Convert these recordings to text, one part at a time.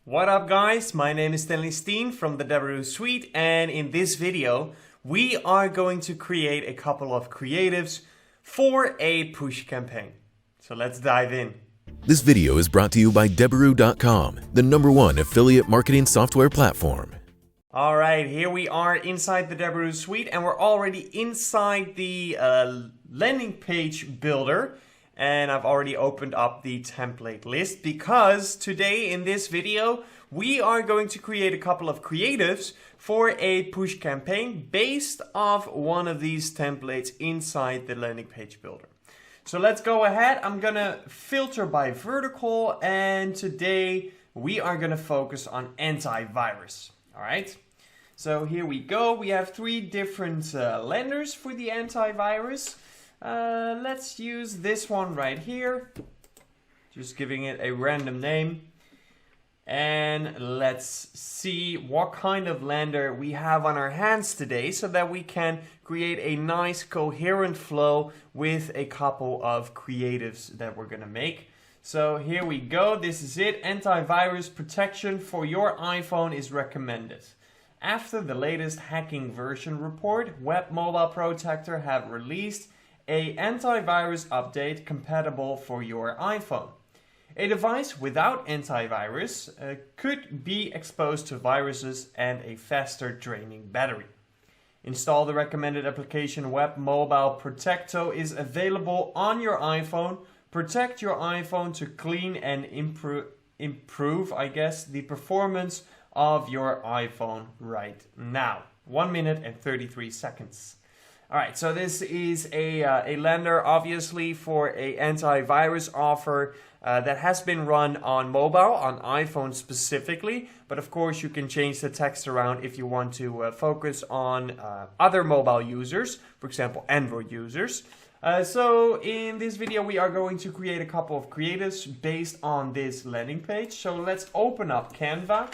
What up guys, my name is Stanley Steen from the Deberoo suite, and in this video we are going to create a couple of creatives for a push campaign. So let's dive in. This video is brought to you by Deberoo.com, the #1 affiliate marketing software platform. Alright, here we are inside the Deberoo suite and we're already inside the landing page builder. And I've already opened up the template list because today in this video we are going to create a couple of creatives for a push campaign based off one of these templates inside the landing page builder. So let's go ahead. I'm gonna filter by vertical, and today we are gonna focus on antivirus. All right. So here we go. We have 3 different lenders for the antivirus. Let's use this one right here, just giving it a random name, and let's see what kind of lender we have on our hands today so that we can create a nice coherent flow with a couple of creatives that we're gonna make. So here we go, this is it. Antivirus protection for your iPhone is recommended. After the latest hacking version report, Web Mobile Protector have released an antivirus update compatible for your iPhone. A device without antivirus could be exposed to viruses and a faster draining battery. Install the recommended application Web Mobile Protector is available on your iPhone. Protect your iPhone to clean and improve, the performance of your iPhone right now. 1 minute and 33 seconds. All right, so this is a lender, obviously, for a antivirus offer that has been run on mobile, on iPhone specifically. But of course, you can change the text around if you want to focus on other mobile users, for example, Android users. So in this video, we are going to create a couple of creatives based on this landing page. So let's open up Canva,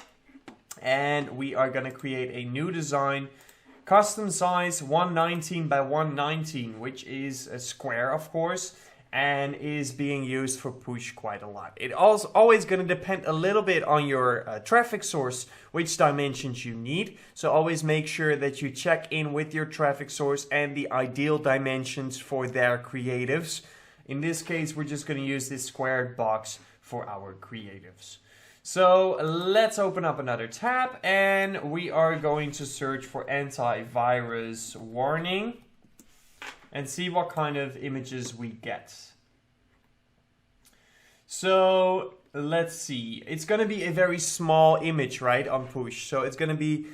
and we are going to create a new design. Custom size 119 by 119, which is a square, of course, and is being used for push quite a lot. It also always going to depend a little bit on your traffic source, which dimensions you need. So always make sure that you check in with your traffic source and the ideal dimensions for their creatives. In this case, we're just going to use this squared box for our creatives. So let's open up another tab, and we are going to search for antivirus warning and see what kind of images we get. So let's see, it's going to be a very small image, right, on push. So it's going to be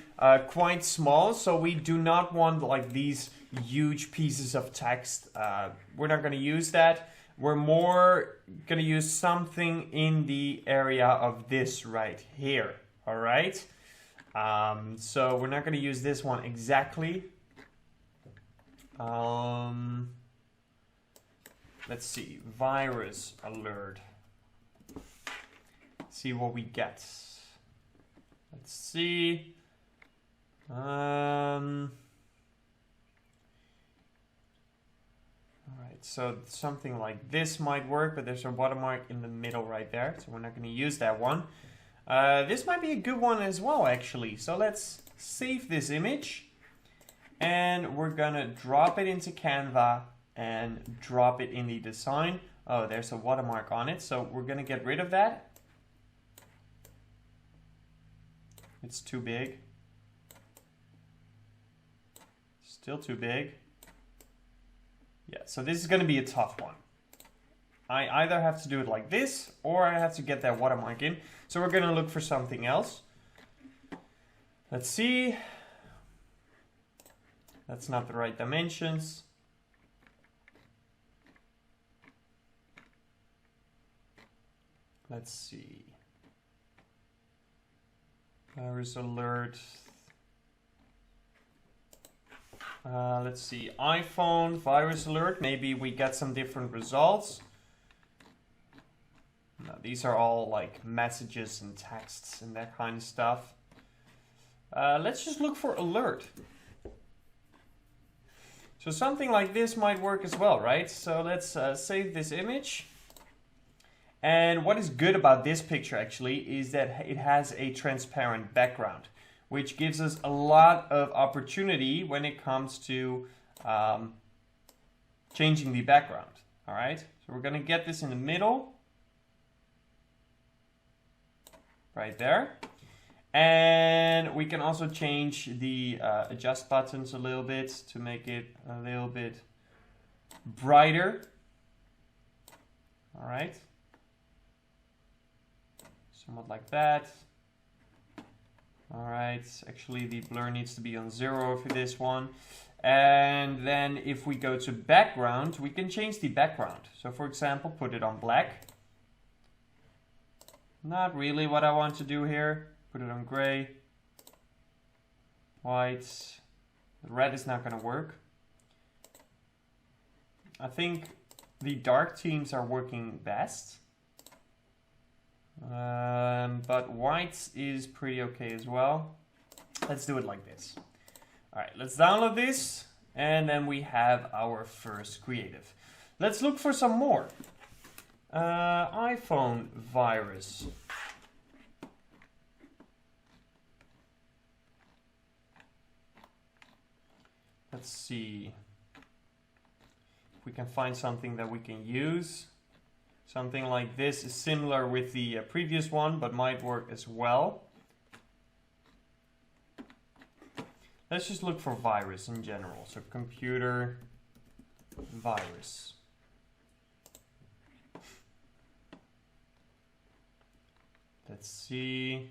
quite small, so we do not want like these huge pieces of text. We're not going to use that. We're more going to use something in the area of this right here. All right. So we're not going to use this one exactly. Let's see. Virus alert. See what we get. Let's see. Alright, so something like this might work, but there's a watermark in the middle right there, so we're not going to use that one. This might be a good one as well, actually. So let's save this image, and we're going to drop it into Canva and drop it in the design. Oh, there's a watermark on it, so we're going to get rid of that. It's too big. Still too big. Yeah, so this is going to be a tough one. I either have to do it like this, or I have to get that watermark in. So we're going to look for something else. Let's see. That's not the right dimensions. Let's see. Virus alert. Let's see, iPhone virus alert. Maybe we get some different results. No, these are all like messages and texts and that kind of stuff. Let's just look for alert. So something like this might work as well, right? So let's save this image. And what is good about this picture actually is that it has a transparent background, which gives us a lot of opportunity when it comes to changing the background. All right, so we're going to get this in the middle, right there. And we can also change the adjust buttons a little bit to make it a little bit brighter. All right, somewhat like that. All right, actually the blur needs to be on 0 for this one. And then if we go to background, we can change the background. So for example, put it on black. Not really what I want to do here. Put it on gray, white. Red is not going to work. I think the dark themes are working best. But white is pretty okay as well. Let's do it like this. All right, let's download this, and then we have our first creative. Let's look for some more. iPhone virus. Let's see if we can find something that we can use. Something like this is similar with the previous one, but might work as well. Let's just look for virus in general. So computer virus. Let's see.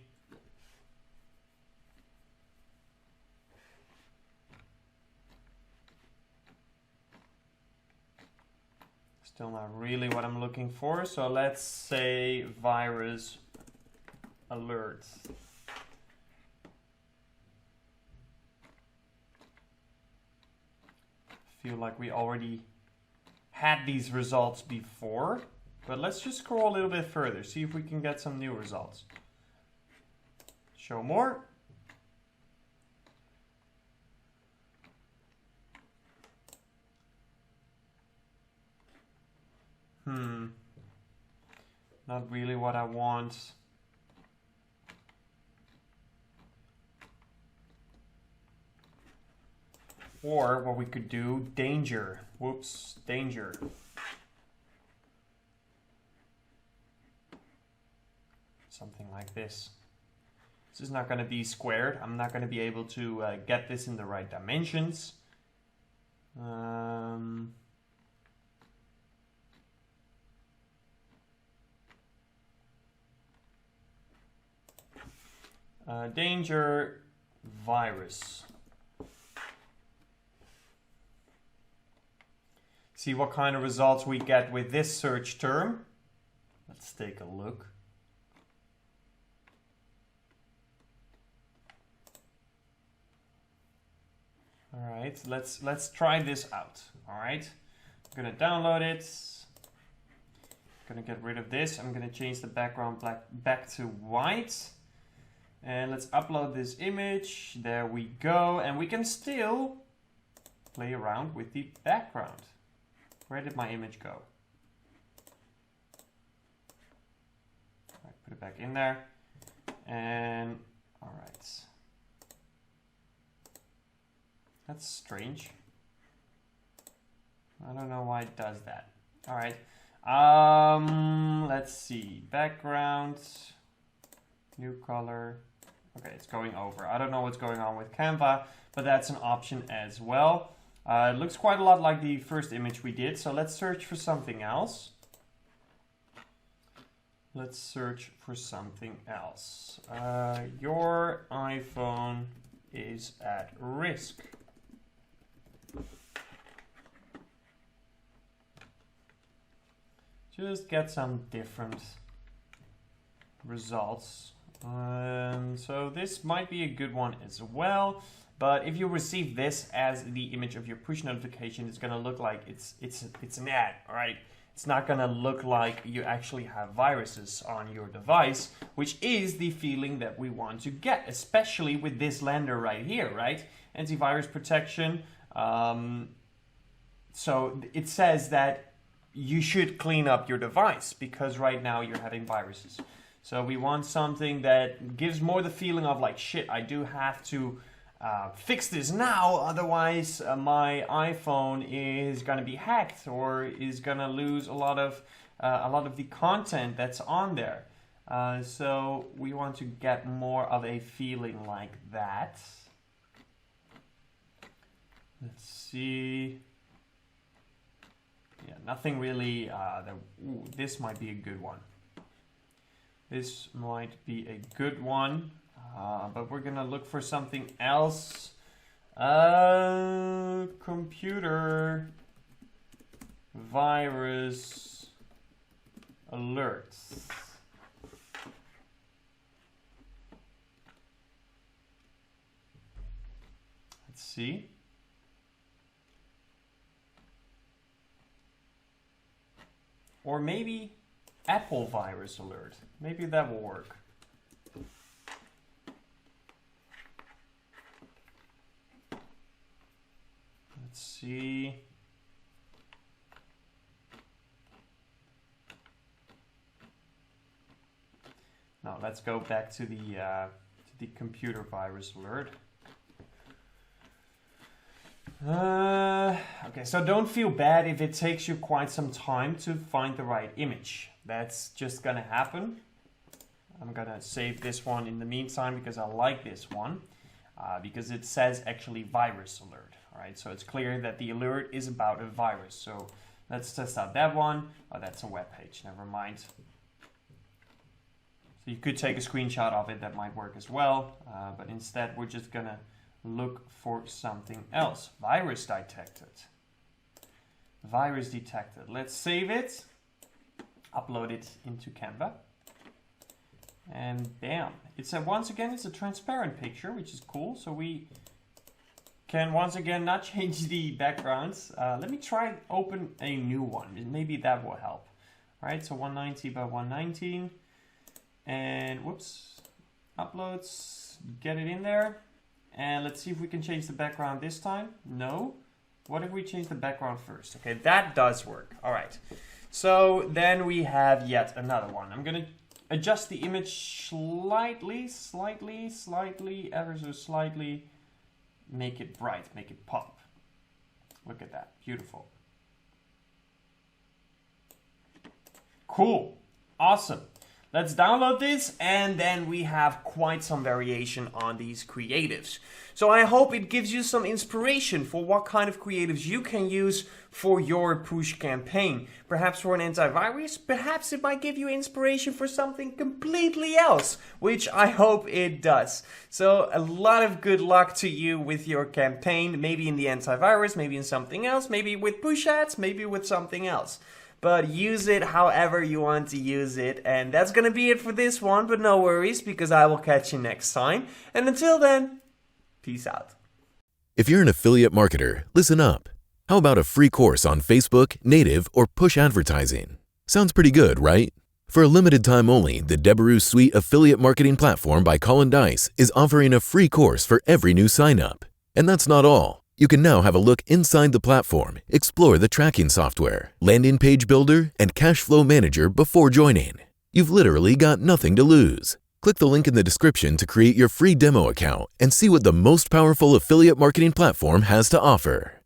Still not really what I'm looking for. So let's say virus alert. Feel like we already had these results before, but let's just scroll a little bit further, see if we can get some new results. Show more. Not really what I want. Or what we could do, danger. Whoops, danger. Something like this. This is not going to be squared. I'm not going to be able to get this in the right dimensions. Danger virus. See what kind of results we get with this search term. Let's take a look. All right, let's try this out. All right, I'm gonna download it. I'm gonna get rid of this. I'm gonna change the background back to white. And let's upload this image. There we go. And we can still play around with the background. Where did my image go? All right, put it back in there. And all right. That's strange. I don't know why it does that. All right. Let's see. Background. New color. Okay, it's going over. I don't know what's going on with Canva, but that's an option as well. It looks quite a lot like the first image we did, so let's search for something else. Let's search for something else. Your iPhone is at risk. Just get some different results. So this might be a good one as well, but if you receive this as the image of your push notification, it's going to look like it's an ad, all right? It's not going to look like you actually have viruses on your device, which is the feeling that we want to get, especially with this lender right here, right? Antivirus protection. So it says that you should clean up your device because right now you're having viruses. So we want something that gives more the feeling of like, shit, I do have to fix this now, otherwise my iPhone is gonna be hacked or is gonna lose a lot of the content that's on there. So we want to get more of a feeling like that. Let's see. Yeah, nothing really. This might be a good one. This might be a good one. But we're gonna look for something else. Computer virus alerts. Let's see. Or maybe Apple virus alert. Maybe that will work. Let's see. Now let's go back to the computer virus alert. Okay, so don't feel bad if it takes you quite some time to find the right image. That's just gonna happen. I'm gonna save this one in the meantime because I like this one. Because it says actually virus alert. Alright, so it's clear that the alert is about a virus. So let's test out that one. Oh, that's a web page, never mind. So you could take a screenshot of it, that might work as well. But instead we're just gonna look for something else. Virus detected. Virus detected. Let's save it. Upload it into Canva. And bam. It's once again, it's a transparent picture, which is cool. So we can once again not change the backgrounds. Let me try open a new one. Maybe that will help. All right, so 190 by 119. And whoops, uploads, get it in there. And let's see if we can change the background this time. No. What if we change the background first? Okay, that does work. All right. So then we have yet another one. I'm going to adjust the image slightly, ever so slightly. Make it bright, make it pop. Look at that, beautiful. Cool, awesome. Let's download this and then we have quite some variation on these creatives. So I hope it gives you some inspiration for what kind of creatives you can use for your push campaign. Perhaps for an antivirus, perhaps it might give you inspiration for something completely else, which I hope it does. So a lot of good luck to you with your campaign, maybe in the antivirus, maybe in something else, maybe with push ads, maybe with something else. But use it however you want to use it. And that's gonna be it for this one, but no worries because I will catch you next time. And until then, peace out. If you're an affiliate marketer, listen up. How about a free course on Facebook, native, or push advertising? Sounds pretty good, right? For a limited time only, the Deberoo Suite Affiliate Marketing Platform by Colin Dice is offering a free course for every new sign-up. And that's not all. You can now have a look inside the platform, explore the tracking software, landing page builder, and cash flow manager before joining. You've literally got nothing to lose. Click the link in the description to create your free demo account and see what the most powerful affiliate marketing platform has to offer.